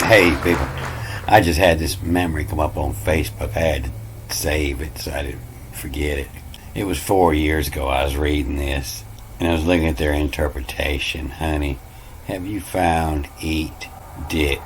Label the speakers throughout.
Speaker 1: Hey people, I just had this memory come up on Facebook. I had to save it so I didn't forget it. It was 4 years ago I was reading this, and I was looking at their interpretation. Honey, have you found eat dick?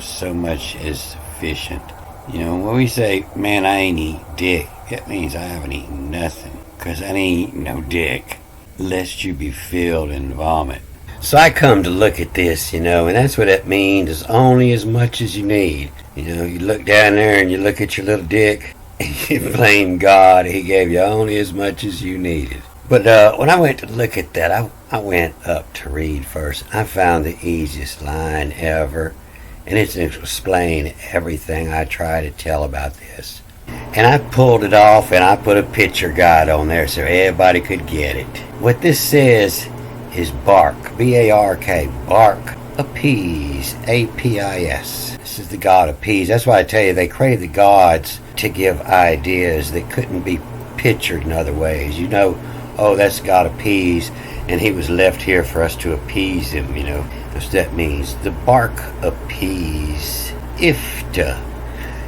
Speaker 1: So much is sufficient. When we say, man, I ain't eat dick, that means I haven't eaten nothing, 'cause I ain't eaten no dick, lest you be filled and vomit. So I come to look at this, and that's what that means, is only as much as you need. You look down there and you look at your little dick, and you blame God, he gave you only as much as you needed. But when I went to look at that, I went up to read first. I found the easiest line ever, and it's to explain everything I try to tell about this. And I pulled it off, and I put a picture guide on there so everybody could get it. What this says is bark, B-A-R-K, bark, appease, A-P-I-S. This is the god appease. That's why I tell you, they created the gods to give ideas that couldn't be pictured in other ways. Oh, that's God appease, and he was left here for us to appease him, That's what that means. The bark appease, ifta.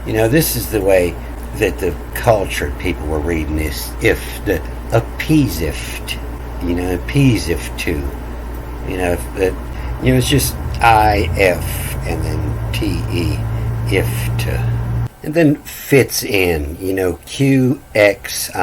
Speaker 1: This is the way that the cultured people were reading this. If the appeasift, appeasift too. It's just I-F and then T-E, ifta. And then fits in, Q-X-I-N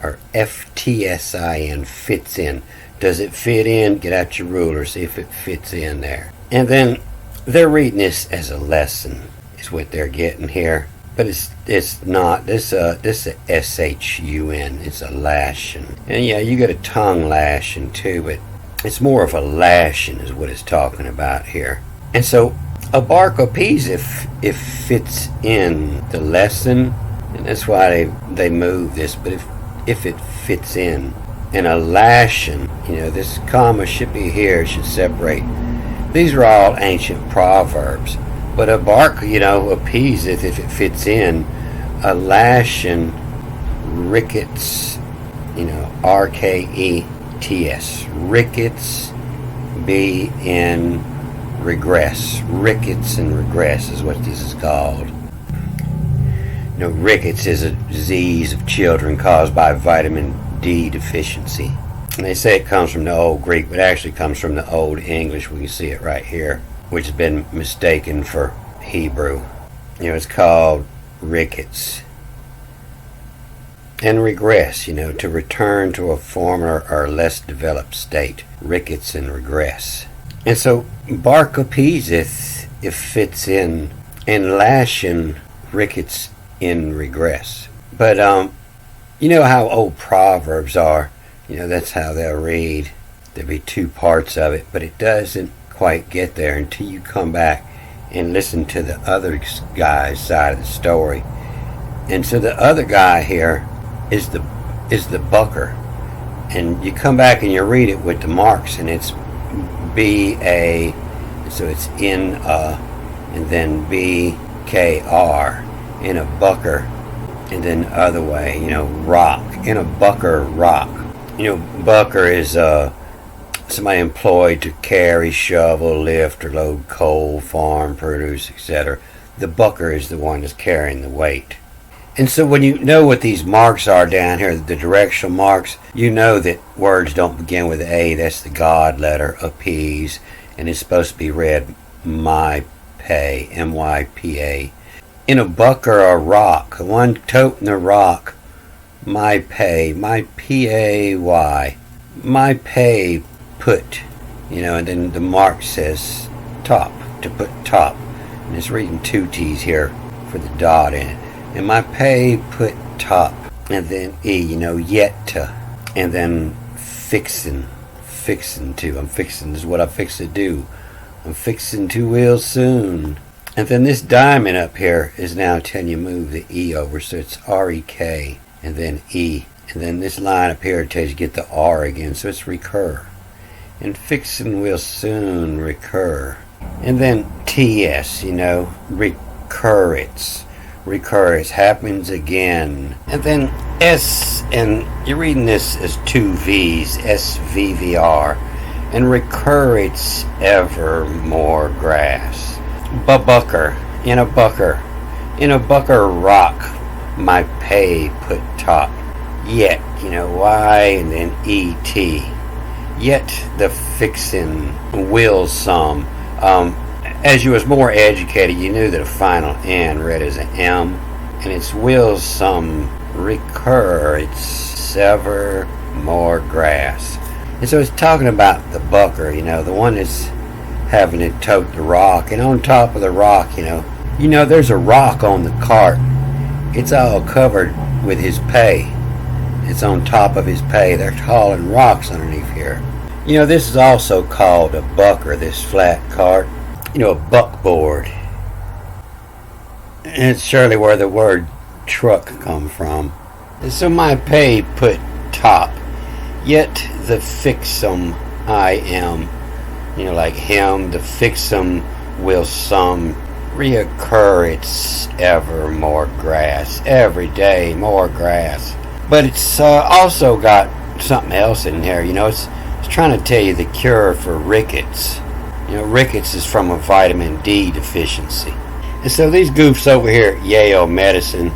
Speaker 1: or F-T-S-I-N, fits in. Does it fit in? Get out your ruler, see if it fits in there. And then they're reading this as a lesson, is what they're getting here. But it's not. This is S-H-U-N. It's a lashing. And yeah, you get a tongue lashing too, but it's more of a lashing is what it's talking about here. And so a bark appease if fits in the lesson, and that's why they move this. But if it fits in, and a lashing, this comma should be here. It should separate. These are all ancient proverbs. But a bark, appeaseth if it fits in. A lashing, rickets, R-K-E-T-S. Rickets, B-N, regress. Rickets and regress is what this is called. Rickets is a disease of children caused by vitamin D deficiency. And they say it comes from the Old Greek, but it actually comes from the Old English. We can see it right here, which has been mistaken for Hebrew. It's called rickets. And regress, to return to a former or less developed state. Rickets and regress. And so, bark appeaseth if fits in, and lashing, rickets in regress. But, how old Proverbs are. That's how they'll read. There'll be two parts of it, but it doesn't quite get there until you come back and listen to the other guy's side of the story. And so the other guy here is the bucker, and you come back and you read it with the marks, and it's B-A, so it's in and then B-K-R, in a bucker, and then the other way, rock, in a bucker, rock. Bucker is somebody employed to carry, shovel, lift, or load coal, farm, produce, etc. The bucker is the one that's carrying the weight. And so when you know what these marks are down here, the directional marks, you know that words don't begin with A. That's the God letter, appease, and it's supposed to be read my-pay, M-Y-P-A. In a bucker or rock, the one toting the rock, my-pay, my-P-A-Y, my-pay, put, and then the mark says top, to put top, and it's reading two T's here for the dot in it, and my pay put top, and then E, yet to, and then fixin' to, I'm fixin' is what I fix to do, I'm fixin' to will soon, and then this diamond up here is now telling you move the E over, so it's R-E-K, and then E, and then this line up here tells you get the R again, so it's recur. And fixin' will soon recur. And then T-S, recurrence. Recurrence happens again. And then S, and you're reading this as two V's, S-V-V-R. And recurrence ever more grass. Bucker, in a bucker rock, my pay put top. Yet, Y and then ET. Yet the fixin' will some. As you was more educated, you knew that a final N read as an M, and it's will some recur, it's sever more grass. And so it's talking about the bucker, the one that's having it tote the rock, and on top of the rock, there's a rock on the cart. It's all covered with his pay. It's on top of his pay. They're hauling rocks underneath here. This is also called a bucker, this flat cart. A buckboard. And it's surely where the word truck come from. And so my pay put top. Yet the fixum I am. Like him, the fixum will some reoccur. It's ever more grass. Every day more grass. But it's also got something else in there. It's trying to tell you the cure for rickets. Rickets is from a vitamin D deficiency. And so these goofs over here at Yale Medicine,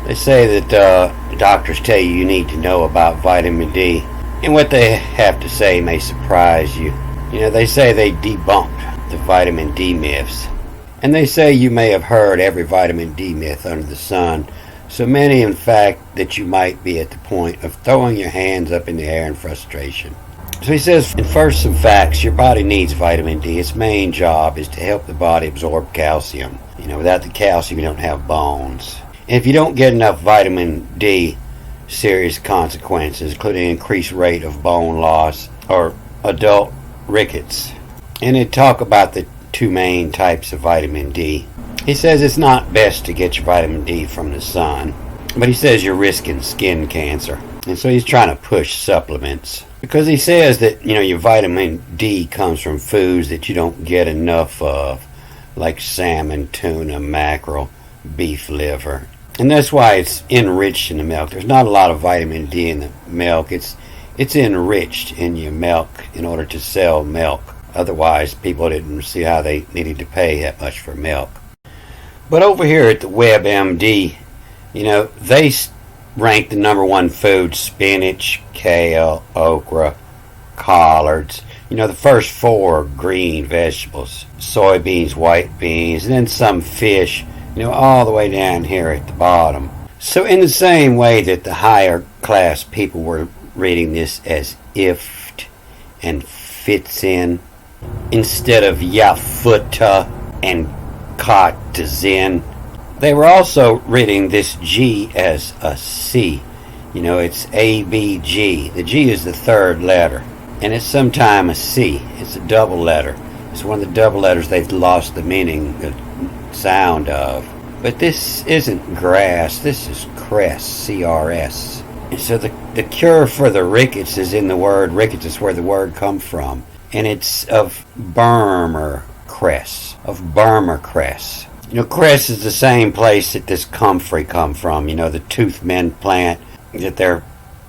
Speaker 1: they say that doctors tell you need to know about vitamin D. And what they have to say may surprise you. They say they debunked the vitamin D myths. And they say you may have heard every vitamin D myth under the sun. So many, in fact, that you might be at the point of throwing your hands up in the air in frustration. So he says, first some facts. Your body needs vitamin D. Its main job is to help the body absorb calcium. Without the calcium, you don't have bones. And if you don't get enough vitamin D, serious consequences, including increased rate of bone loss or adult rickets. And they talk about the two main types of vitamin D. He says it's not best to get your vitamin D from the sun, but he says you're risking skin cancer. And so he's trying to push supplements. Because he says that, your vitamin D comes from foods that you don't get enough of, like salmon, tuna, mackerel, beef liver. And that's why it's enriched in the milk. There's not a lot of vitamin D in the milk. It's enriched in your milk in order to sell milk. Otherwise, people didn't see how they needed to pay that much for milk. But over here at the Webmd, they rank the number one food: spinach, kale, okra, collards. The first four are green vegetables: soybeans, white beans, and then some fish, all the way down here at the bottom. So in the same way that the higher class people were reading this as ift and fits in, instead of yafuta and katazin, they were also reading this G as a C. It's A-B-G. The G is the third letter, and it's sometimes a C. It's a double letter. It's one of the double letters they've lost the meaning, the sound of. But this isn't grass. This is cress, C-R-S. And so the cure for the rickets is in the word rickets. Is where the word comes from. And it's of Burma cress. Cress is the same place that this comfrey come from. The tooth mend plant that they're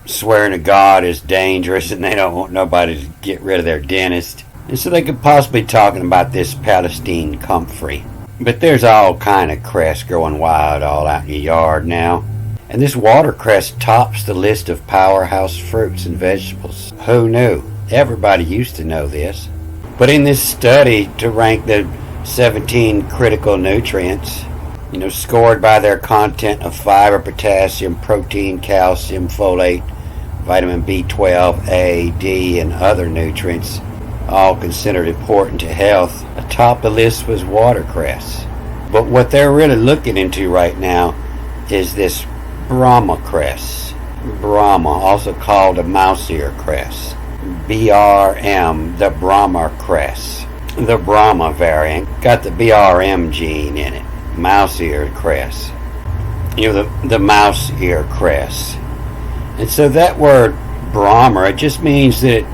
Speaker 1: swearing to God is dangerous, and they don't want nobody to get rid of their dentist. And so they could possibly be talking about this Palestine comfrey. But there's all kind of cress growing wild all out in your yard now. And this watercress tops the list of powerhouse fruits and vegetables. Who knew? Everybody used to know this. But in this study to rank the 17 critical nutrients, scored by their content of fiber, potassium, protein, calcium, folate, vitamin B12, A, D, and other nutrients, all considered important to health, atop the list was watercress. But what they're really looking into right now is this Brahma cress. Brahma, also called a mouse ear cress. BRM, the Brahma cress. The Brahma variant got the BRM gene in it. Mouse ear cress. The mouse ear cress. And so that word Brahma, it just means that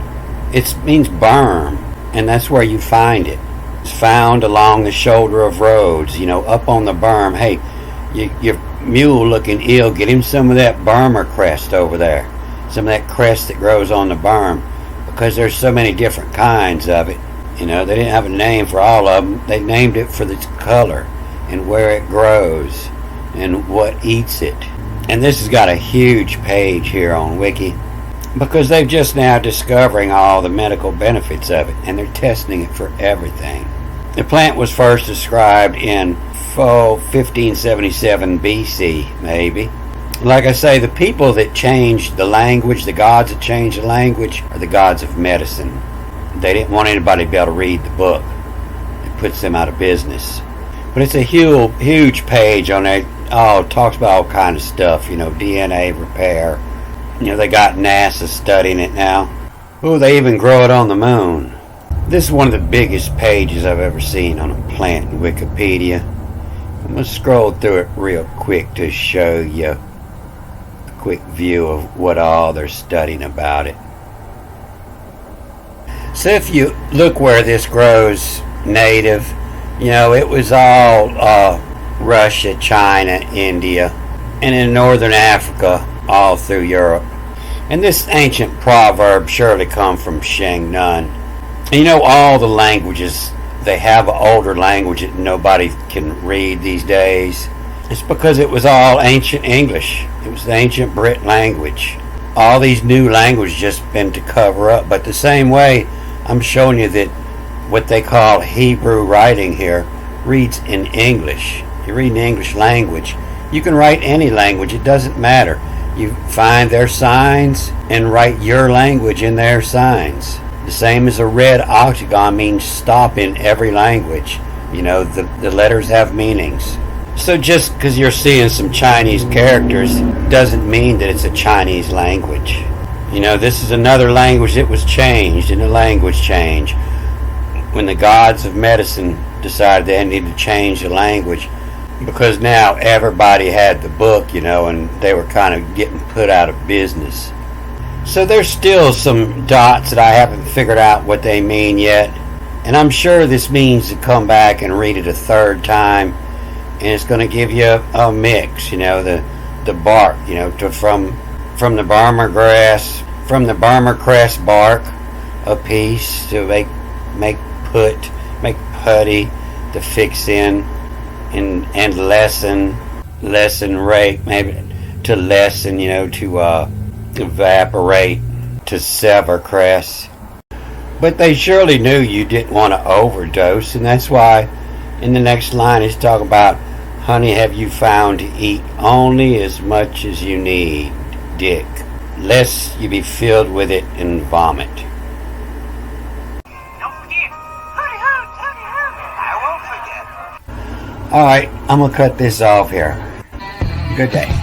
Speaker 1: it means berm, and that's where you find it. It's found along the shoulder of roads, up on the berm. Hey, your mule looking ill, get him some of that Burma crest over there. Some of that crest that grows on the berm, because there's so many different kinds of it. You know, they didn't have a name for all of them. They named it for its color and where it grows and what eats it. And this has got a huge page here on Wiki because they've just now discovering all the medical benefits of it, and they're testing it for everything. The plant was first described in 1577 BC, maybe. Like I say, the people that changed the language, the gods that changed the language, are the gods of medicine. They didn't want anybody to be able to read the book. It puts them out of business. But it's a huge page on there. Oh, it talks about all kind of stuff, you know, DNA repair. You know, they got NASA studying it now. Oh, they even grow it on the moon. This is one of the biggest pages I've ever seen on a plant in Wikipedia. I'm going to scroll through it real quick to show you a quick view of what all they're studying about it. So if you look where this grows native, you know, it was all Russia, China, India, and in northern Africa, all through Europe. And this ancient proverb surely come from Shangnan. And you know, all the languages, they have an older language that nobody can read these days. It's because it was all ancient English. It was the ancient Brit language. All these new languages just been to cover up. But the same way, I'm showing you that what they call Hebrew writing here reads in English. You read in English language. You can write any language. It doesn't matter. You find their signs and write your language in their signs. The same as a red octagon means stop in every language. You know, the letters have meanings. So just because you're seeing some Chinese characters doesn't mean that it's a Chinese language. You know, this is another language that was changed in a language change. When the gods of medicine decided they needed to change the language, because now everybody had the book, you know, and they were kind of getting put out of business. So there's still some dots that I haven't figured out what they mean yet. And I'm sure this means to come back and read it a third time. And it's going to give you a mix, you know, the bark, you know, from the Burma grass, from the Burma cress bark, a piece to make putty to fix in. And lessen rate, maybe to lessen, you know, to evaporate, to sever cress. But they surely knew you didn't want to overdose, and that's why in the next line he's talking about, honey, have you found to eat only as much as you need, Dick, lest you be filled with it and vomit. Alright, I'm going to cut this off here. Good day.